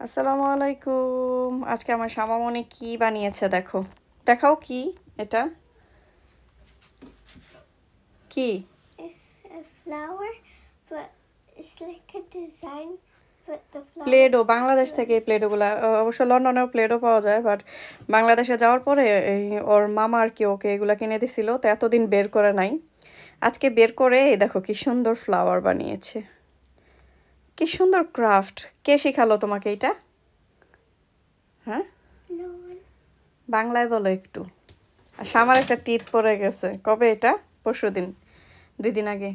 আসসালামু আলাইকুম। আজকে আমার শামামণি কি বানিয়েছে দেখো। দেখাও কি এটা? কি? It's a flower, but it's like a design, but the flower. Play Doh, Bangladesh থেকে এই প্লেডোগুলা অবশ্য লন্ডনেও প্লেডো পাওয়া যায়, বাট বাংলাদেশে যাওয়ার পরে এই ওর মামা আর কি ওকে এগুলা কিনে দিছিল, তো এতদিন বের করে নাই। আজকে বের করে এই দেখো কি সুন্দর ফ্লাওয়ার বানিয়েছে। কি সুন্দর ক্রাফট। কে শিখালো তোমাকে এটা? হ্যাঁ, No one. বাংলায় বলো একটু। আর আমার একটা টিথ পড়ে গেছে। কবে এটা? পরশুদিন, 2 দিন আগে।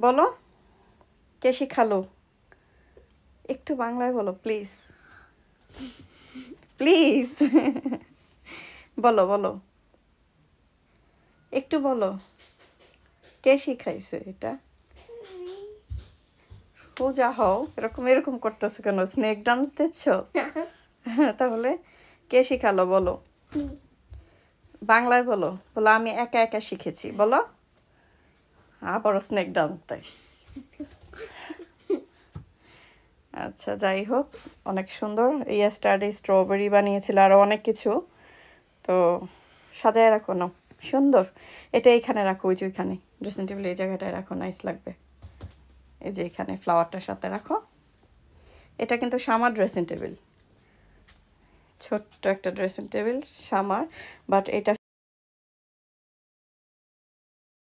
বলো, কে শিখালো? একটু বাংলায় বলো প্লিজ, প্লিজ। বলো বলো, একটু বলো, কে শিখাইছে এটা? সোজা হও, এরকম এরকম করতেছো কেন? স্নেক ডান্স দিচ্ছ? তাহলে কে শিখালো বলো? Me. বাংলায় বলো, বলো আমি একা একা শিখেছি বলো। আবারও স্নেক ডান্স দেয়। আচ্ছা, যাই হোক, অনেক সুন্দর। ইয়াস্টারডে স্ট্রবেরি বানিয়েছিল, আরও অনেক কিছু। তো সাজায় রাখো না, সুন্দর। এটা এইখানে রাখো, ওই যে ওইখানে ড্রেসিং টেবিল এই জায়গাটায় রাখো, নাইস লাগবে। এই যে এখানে ফ্লাওয়ারটার সাথে রাখো। এটা কিন্তু শামার ড্রেসিং টেবিল, ছোট্ট একটা ড্রেসিং টেবিল শামার, বাট এটা